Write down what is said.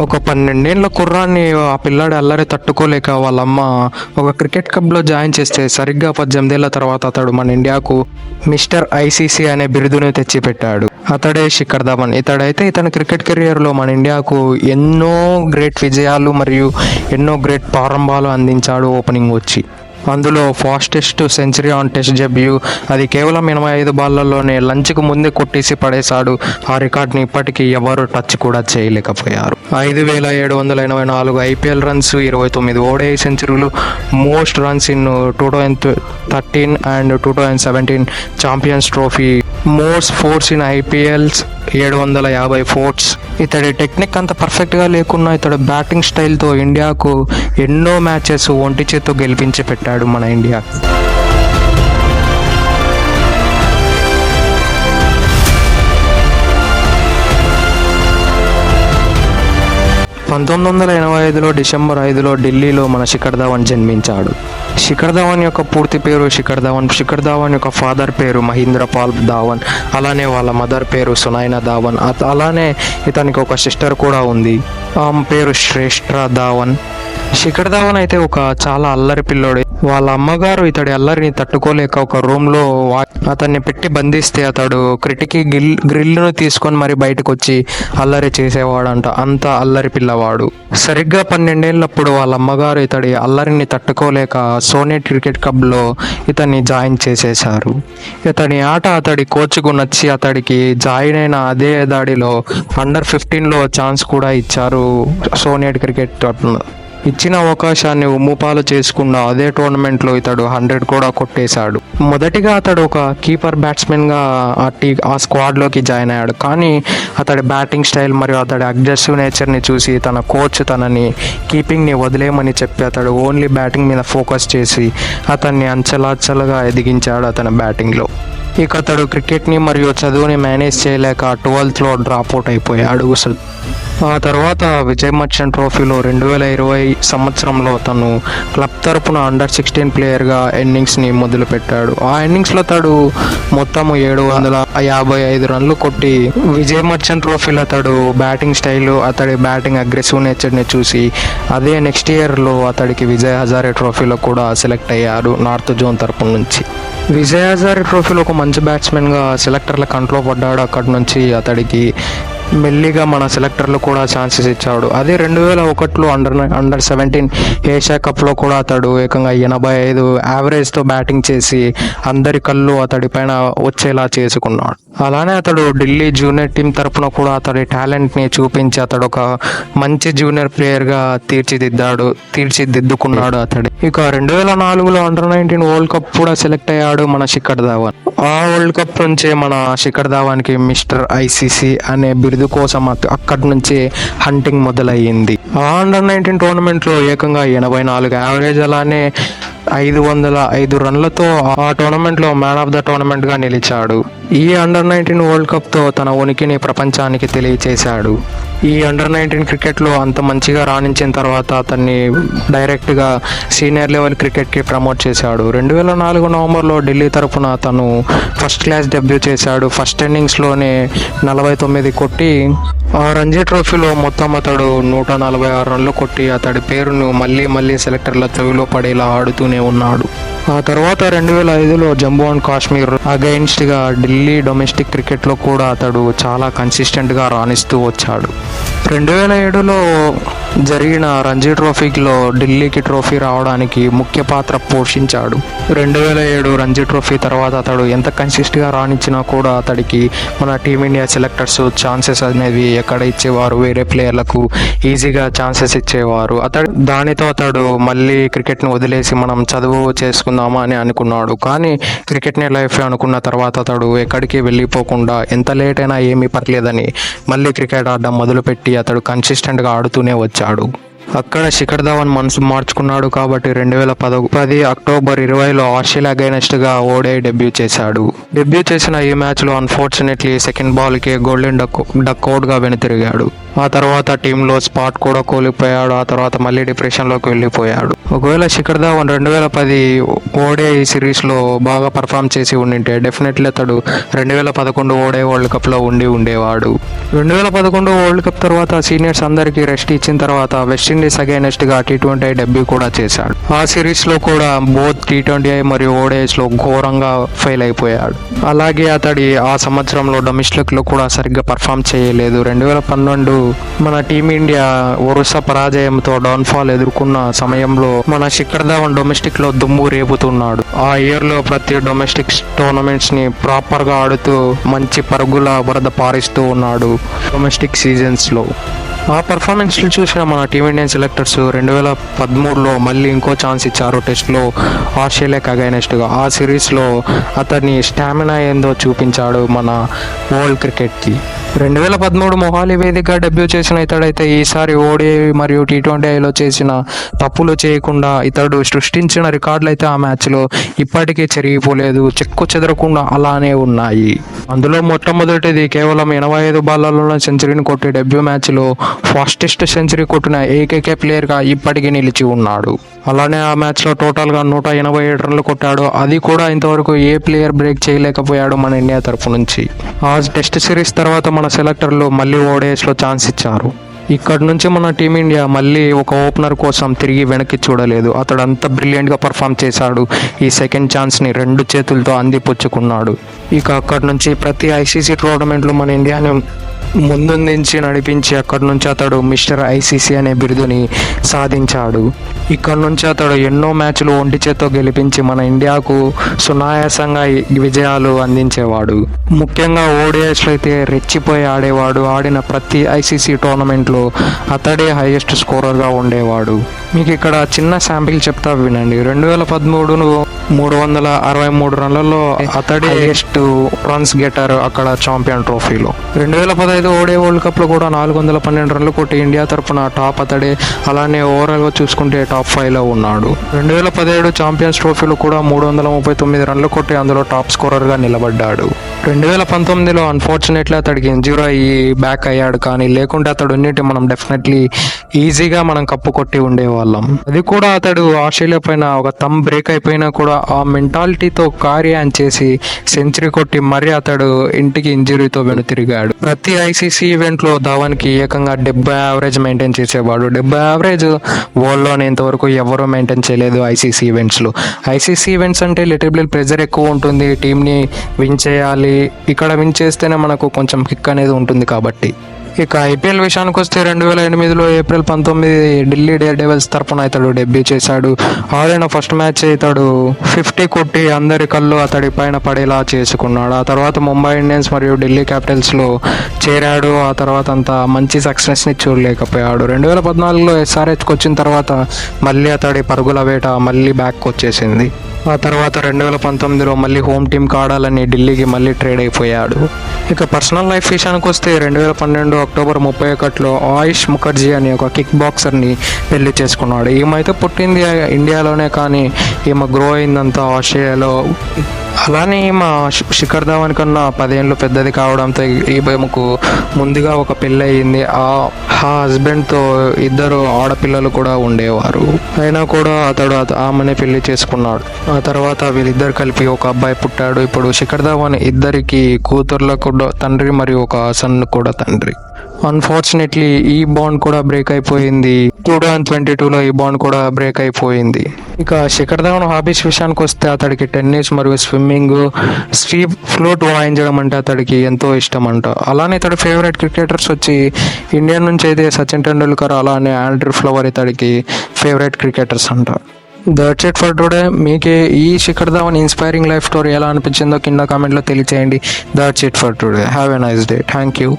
ఒక 12 ఏళ్ల కుర్రాన్ని ఆ పిల్లాడి అల్లరి తట్టుకోలేక వాళ్ళమ్మ ఒక క్రికెట్ క్లబ్లో జాయిన్ చేస్తే సరిగ్గా 18 ఏళ్ల తర్వాత అతడు మన ఇండియాకు మిస్టర్ ఐసీసీ అనే బిరుదును తెచ్చిపెట్టాడు. అతడే శిఖర్ ధవన్. ఇతని క్రికెట్ కెరియర్లో మన ఇండియాకు ఎన్నో గ్రేట్ విజయాలు మరియు ఎన్నో గ్రేట్ ప్రారంభాలు అందించాడు ఓపెనింగ్ వచ్చి. అందులో fastest century on test debut, అది కేవలం 85 బాళ్లలోనే లంచ్కు ముందే కొట్టేసి పడేశాడు. ఆ రికార్డ్ని ఇప్పటికీ ఎవరు టచ్ కూడా చేయలేకపోయారు. 5784 ఐపీఎల్ రన్స్, 29 ఓడిఐ సెంచరీలు, most runs in 2013 and 2017 champions trophy, most force in IPLs 750 force. ఇతడి టెక్నిక్ అంత పర్ఫెక్ట్గా లేకున్నా ఇతడు బ్యాటింగ్ స్టైల్తో ఇండియాకు ఎన్నో మ్యాచెస్ ఒంటి చేత్తో గెలిపించి పెట్టాడు మన ఇండియా. 1985లో డిసెంబర్ 5లో ఢిల్లీలో మన శిఖర్ ధవన్ జన్మించాడు. శిఖర్ ధవన్ యొక్క పూర్తి పేరు శిఖర్ ధవన్. శిఖర్ ధవన్ యొక్క ఫాదర్ పేరు మహేంద్రపాల్ ధావన్, అలానే వాళ్ళ మదర్ పేరు సునైనా ధావన్. అలానే ఇతనికి ఒక సిస్టర్ కూడా ఉంది, ఆమె పేరు శ్రేష్ఠ ధావన్. శిఖర్ ధవన్ అయితే ఒక చాలా అల్లరి పిల్లోడు. వాళ్ళ అమ్మగారు ఇతడి అల్లరిని తట్టుకోలేక ఒక రూమ్లో అతన్ని పెట్టి బంధిస్తే అతడు క్రిటికి గ్రిల్ను తీసుకొని మరి బయటకు వచ్చి అల్లరి చేసేవాడంట. అంత అల్లరి పిల్లవాడు. సరిగ్గా 12 ఏళ్ళప్పుడు వాళ్ళ అమ్మగారు ఇతడి అల్లరిని తట్టుకోలేక సోనేట్ క్రికెట్ క్లబ్లో ఇతన్ని జాయిన్ చేసేశారు. ఇతని ఆట అతడి కోచ్కు నచ్చి అతడికి జాయిన్ అయిన అదే దాడిలో అండర్ 15లో ఛాన్స్ కూడా ఇచ్చారు సోనేట్ క్రికెట్ క్లబ్లో. ఇచ్చిన అవకాశాన్ని ఉమ్ముపాలు చేసుకున్న అదే టోర్నమెంట్లో ఇతడు 100 కూడా కొట్టేశాడు. మొదటిగా అతడు ఒక కీపర్ బ్యాట్స్మెన్గా ఆ స్క్వాడ్లోకి జాయిన్ అయ్యాడు. కానీ అతడి బ్యాటింగ్ స్టైల్ మరియు అతడి అగ్రెసివ్ నేచర్ని చూసి తన కోచ్ తనని కీపింగ్ని వదిలేయమని చెప్పి అతడు ఓన్లీ బ్యాటింగ్ మీద ఫోకస్ చేసి అతన్ని అంచెలాంచెలుగా ఎదిగించాడు అతని బ్యాటింగ్లో. ఇక అతడు క్రికెట్ని మరియు చదువుని మేనేజ్ చేయలేక 12th డ్రాప్ అవుట్ అయిపోయాడు. ఆ తర్వాత విజయ్ మర్చెంట్ ట్రోఫీలో 2020 సంవత్సరంలో తను క్లబ్ తరపున అండర్ 16 ప్లేయర్గా ఇన్నింగ్స్ని మొదలుపెట్టాడు. ఆ ఇన్నింగ్స్లో అతడు మొత్తం 755 రన్లు కొట్టి విజయ్ మర్చెంట్ ట్రోఫీలో అతడు బ్యాటింగ్ స్టైల్, అతడి బ్యాటింగ్ అగ్రెసివ్ నేచర్ని చూసి అదే నెక్స్ట్ ఇయర్లో అతడికి విజయ్ హజారే ట్రోఫీలో కూడా సెలెక్ట్ అయ్యాడు నార్త్ జోన్ తరపు నుంచి. విజయ్ హజారే ట్రోఫీలో ఒక మంచి బ్యాట్స్మెన్గా సెలెక్టర్ల కంట్లో పడ్డాడు. అక్కడి నుంచి అతడికి మెల్లిగా మన సెలెక్టర్లు కూడా ఛాన్సెస్ ఇచ్చాడు. అదే 2001లో అండర్ 17 ఏషియా కప్లో కూడా అతడు ఏకంగా 85 యావరేజ్తో బ్యాటింగ్ చేసి అందరి కళ్ళు అతడి పైన వచ్చేలా చేసుకున్నాడు. అలానే అతడు ఢిల్లీ జూనియర్ టీం తరపున కూడా అతడి టాలెంట్ని చూపించి అతడు ఒక మంచి జూనియర్ ప్లేయర్గా తీర్చిదిద్దుకున్నాడు అతడు. ఇక 2004లో అండర్ 19 వరల్డ్ కప్ కూడా సెలెక్ట్ అయ్యాడు మన శిఖర్ ధవన్. ఆ వరల్డ్ కప్ నుంచే మన శిఖర్ ధవన్కి మిస్టర్ ఐసీసీ అనే బిరుదు కోసం అక్కడి నుంచి హంటింగ్ మొదలయ్యింది. ఆ అండర్ 19 టోర్నమెంట్లో ఏకంగా 84 యావరేజ్, అలానే 505 రన్లతో ఆ టోర్నమెంట్లో మ్యాన్ ఆఫ్ ద టోర్నమెంట్గా నిలిచాడు. ఈ అండర్ 19 వరల్డ్ కప్తో తన ఉనికిని ప్రపంచానికి తెలియచేశాడు. ఈ అండర్ 19 క్రికెట్లో అంత మంచిగా రాణించిన తర్వాత అతన్ని డైరెక్ట్గా సీనియర్ లెవెల్ క్రికెట్కి ప్రమోట్ చేశాడు. 2004 నవంబర్లో ఢిల్లీ తరఫున తను ఫస్ట్ క్లాస్ డెబ్యూ చేశాడు. ఫస్ట్ ఇన్నింగ్స్లోనే 49 కొట్టి ఆ రంజీ ట్రోఫీలో మొత్తం అతడు 146 రన్లు కొట్టి అతడి పేరును మళ్ళీ సెలెక్టర్ల చెవిలో పడేలా ఆడుతూనే ఉన్నాడు. ఆ తర్వాత 2005లో జమ్మూ అండ్ కాశ్మీర్ అగైన్స్ట్గా ఢిల్లీ డొమెస్టిక్ క్రికెట్లో కూడా అతడు చాలా కన్సిస్టెంట్గా రాణిస్తూ వచ్చాడు. 2007లో జరిగిన రంజీ ట్రోఫీలో ఢిల్లీకి ట్రోఫీ రావడానికి ముఖ్య పాత్ర పోషించాడు. 2007 రంజీ ట్రోఫీ తర్వాత అతడు ఎంత కన్సిస్టెంట్గా రాణించినా కూడా అతడికి మన టీమిండియా సెలెక్టర్స్ ఛాన్సెస్ అనేవి ఎక్కడ ఇచ్చేవారు, వేరే ప్లేయర్లకు ఈజీగా ఛాన్సెస్ ఇచ్చేవారు. దానితో అతడు మళ్ళీ క్రికెట్ని వదిలేసి మనం చదువు చేసుకుందామా అని అనుకున్నాడు. కానీ క్రికెట్ని లైఫ్ అనుకున్న తర్వాత అతడు ఎక్కడికి వెళ్ళిపోకుండా ఎంత లేట్ అయినా ఏమీ పర్లేదని మళ్ళీ క్రికెట్ ఆడడం మొదలుపెట్టి అతడు కన్సిస్టెంట్గా ఆడుతూనే వచ్చాడు. అక్కడ శిఖర్ ధవన్ మనసు మార్చుకున్నాడు కాబట్టి 2010 అక్టోబర్ 20లో ఆస్ట్రేలియా అగైనెస్ట్గా ఓడిఐ డెబ్యూ చేశాడు. డెబ్యూ చేసిన ఈ మ్యాచ్లో అన్ఫార్చునేట్లీ సెకండ్ బాల్కే గోల్డెన్ డక్ అవుట్గా వెనుతిరిగాడు. ఆ తర్వాత టీంలో స్పాట్ కూడా కోల్పోయాడు. ఆ తర్వాత మళ్ళీ డిప్రెషన్లోకి వెళ్ళిపోయాడు. ఒకవేళ శిఖర్ ధావన్ 2010 ఓడిఐ సిరీస్లో బాగా పర్ఫామ్ చేసి ఉండింటే డెఫినెట్లీ అతడు 2011 ఓడిఐ వరల్డ్ కప్లో ఉండేవాడు. 2011 వరల్డ్ కప్ తర్వాత సీనియర్స్ అందరికీ రెస్ట్ ఇచ్చిన తర్వాత వెస్టిండీస్ అగైనెస్ట్గా T20 డెబ్యూ కూడా చేశాడు. ఆ సిరీస్లో కూడా బోత్ T20 మరియు ఓడిఐస్లో ఘోరంగా ఫెయిల్ అయిపోయాడు. అలాగే అతడి ఆ సంవత్సరంలో డొమెస్టిక్లో కూడా సరిగ్గా పర్ఫామ్ చేయలేదు. 2012 మన టీమిండియా వరుస పరాజయంతో డౌన్ఫాల్ ఎదుర్కొన్న సమయంలో మన శిఖర్ ధావన్ డొమెస్టిక్ లో దుమ్ము రేపుతున్నాడు. ఆ ఇయర్ లో ప్రతి డొమెస్టిక్ టోర్నమెంట్స్ ని ప్రాపర్ గా ఆడుతూ మంచి పరుగుల వరద పారిస్తూ ఉన్నాడు డొమెస్టిక్ సీజన్స్ లో. ఆ పర్ఫార్మెన్స్ చూసిన మన టీమిండియన్ సెలెక్టర్స్ 2013లో మళ్ళీ ఇంకో ఛాన్స్ ఇచ్చారు టెస్ట్లో ఆస్ట్రేలియాకి అగైనెస్ట్గా. ఆ సిరీస్లో అతని స్టామినా ఏందో చూపించాడు మన వరల్డ్ క్రికెట్కి. 2013 మొహాలీ వేదికగా డెబ్యూ చేసిన ఇతడైతే ఈసారి ఓడిఐ మరియు T20లో చేసిన తప్పులు చేయకుండా ఇతడు సృష్టించిన రికార్డులు అయితే ఆ మ్యాచ్లో ఇప్పటికీ చెరిగిపోలేదు, చెక్కు చెదరకుండా అలానే ఉన్నాయి. అందులో మొట్టమొదటిది కేవలం 85 బాళ్లలో సెంచరీని కొట్టి డెబ్యూ మ్యాచ్లో ఫాస్టెస్ట్ సెంచరీ కొట్టిన ఏకైక ప్లేయర్గా ఇప్పటికీ నిలిచి ఉన్నాడు. అలానే ఆ మ్యాచ్లో టోటల్గా 187 రన్లు కొట్టాడు. అది కూడా ఇంతవరకు ఏ ప్లేయర్ బ్రేక్ చేయలేకపోయాడు మన ఇండియా తరఫు నుంచి. ఆ టెస్ట్ సిరీస్ తర్వాత మన సెలెక్టర్లు మళ్ళీ ఓడిఐస్లో ఛాన్స్ ఇచ్చారు. ఇక్కడ నుంచి మన టీమిండియా మళ్ళీ ఒక ఓపెనర్ కోసం తిరిగి వెనక్కి చూడలేదు. అతడు అంత బ్రిలియంట్గా పర్ఫామ్ చేశాడు. ఈ సెకండ్ ఛాన్స్ని 2 చేతులతో అందిపుచ్చుకున్నాడు. ఇక అక్కడి నుంచి ప్రతి ఐసీసీ టోర్నమెంట్లో మన ఇండియాని ముందుందించి నడిపించి అక్కడి నుంచి అతడు మిస్టర్ ఐసీసీ అనే బిరుదుని సాధించాడు. ఇక్కడ నుంచి అతడు ఎన్నో మ్యాచ్లు ఒంటి చేత్తో గెలిపించి మన ఇండియాకు సునాయాసంగా విజయాలు అందించేవాడు. ముఖ్యంగా ఓడిఐస్లో అయితే రెచ్చిపోయి ఆడేవాడు. ఆడిన ప్రతి ఐసీసీ టోర్నమెంట్లో అతడే హైయెస్ట్ స్కోరర్గా ఉండేవాడు. మీకు ఇక్కడ చిన్న శాంపిల్ చెప్తా వినండి. 2013 363 రన్లలో అతడే హైయెస్ట్ రన్స్ గెటర్ అక్కడ ఛాంపియన్ ట్రోఫీలో. 2015 ఓడిఐ వరల్డ్ కప్లో కూడా 412 రన్లు కొట్టి ఇండియా తరఫున టాప్ అతడే. అలానే ఓవరాల్గా చూసుకుంటే టాప్ 5లో ఉన్నాడు. 2017 ఛాంపియన్స్ ట్రోఫీలో కూడా 339 రన్లు కొట్టి అందులో టాప్ స్కోరర్గా నిలబడ్డాడు. 2019లో అన్ఫార్చునేట్లీ అతడికి ఇంజూరీ అయ్యి బ్యాక్ అయ్యాడు. కానీ లేకుంటే అతడు ఉన్నట్టు మనం డెఫినెట్లీ ఈజీగా మనం కప్పు కొట్టి ఉండేవాళ్ళం. అది కూడా అతడు ఆస్ట్రేలియా పైన ఒక థంబ్ బ్రేక్ అయిపోయినా కూడా ఆ మెంటాలిటీతో కార్యాన్ చేసి సెంచరీ కొట్టి మరీ అతడు ఇంటికి ఇంజురీతో వెనుతిరిగాడు. ప్రతి ఐసీసీ ఈవెంట్లో ధావన్కి ఏకంగా 70 యావరేజ్ మెయింటైన్ చేసేవాడు. 70 యావరేజ్ వరల్డ్లోనే ఇంతవరకు ఎవరూ మెయింటైన్ చేయలేదు ఐసీసీ ఈవెంట్స్లో. ఐసీసీ ఈవెంట్స్ అంటే లిటిల్ బిట్ ప్రెజర్ ఎక్కువ ఉంటుంది. టీంని విన్ చేయాలి, ఇక్కడ విన్ చేస్తేనే మనకు కొంచెం కిక్ అనేది ఉంటుంది కాబట్టి. ఇక ఐపీఎల్ విషయానికి వస్తే 2008లో ఏప్రిల్ 19 ఢిల్లీ డేర్ డెవిల్స్ తరఫున ఇతడు డెబ్యూ చేశాడు. ఆడిన ఫస్ట్ మ్యాచ్ ఇతడు 50 కొట్టి అందరి కళ్ళు అతడి పైన పడేలా చేసుకున్నాడు. ఆ తర్వాత ముంబై ఇండియన్స్ మరియు ఢిల్లీ క్యాపిటల్స్లో చేరాడు. ఆ తర్వాత అంత మంచి సక్సెస్ని చూడలేకపోయాడు. 2014లో ఎస్ఆర్హెచ్కి వచ్చిన తర్వాత మళ్ళీ అతడి పరుగుల వేట మళ్ళీ బ్యాక్ వచ్చేసింది. ఆ తర్వాత 2019లో మళ్ళీ హోమ్ టీంకి ఆడాలని ఢిల్లీకి మళ్ళీ ట్రేడ్ అయిపోయాడు. ఇక పర్సనల్ లైఫ్ విషయానికి వస్తే 2012 అక్టోబర్ 31లో ఆయుష్ ముఖర్జీ అనే ఒక కిక్ బాక్సర్ని పెళ్లి చేసుకున్నాడు. ఈమె పుట్టింది ఇండియాలోనే, కానీ ఈమె గ్రో అయిందంతా ఆస్ట్రేలియాలో. అలానే ఈమె శిఖర్ ధావన్ కన్నా 10 ఏళ్ళు పెద్దది కావడంతో ఈమెకు ముందుగా ఒక పెళ్ళి అయింది. ఆ హస్బెండ్తో 2 ఆడపిల్లలు కూడా ఉండేవారు. అయినా కూడా అతడు ఆమెనే పెళ్లి చేసుకున్నాడు. ఆ తర్వాత వీళ్ళిద్దరు కలిపి ఒక అబ్బాయి పుట్టాడు. ఇప్పుడు శిఖర్ ధావన్ 2 కూతుర్లకు తండ్రి మరియు ఒక సన్ కూడా తండ్రి. అన్ఫార్చునేట్లీ ఈ బాండ్ కూడా బ్రేక్ అయిపోయింది. 2022లో ఈ బాండ్ కూడా బ్రేక్ అయిపోయింది. ఇక శిఖర్ ధావన్ హాబీస్ విషయానికి వస్తే అతడికి టెన్నిస్ మరియు స్విమ్మింగ్, ఫ్లూట్ వాయించడం అంటే అతడికి ఎంతో ఇష్టం అంట. అలానే ఇతడి ఫేవరెట్ క్రికెటర్స్ వచ్చి ఇండియా నుంచి అయితే సచిన్ టెండూల్కర్, అలానే ఆండ్రూ ఫ్లవర్ ఇతడికి ఫేవరెట్ క్రికెటర్స్ అంట. That's it for today. మీకే ఈ Shikhar Dhawan inspiring life story ఎలా అనిపించిందో కింద కామెంట్లో తెలియచేయండి. That's it for today. Have a nice day. Thank you.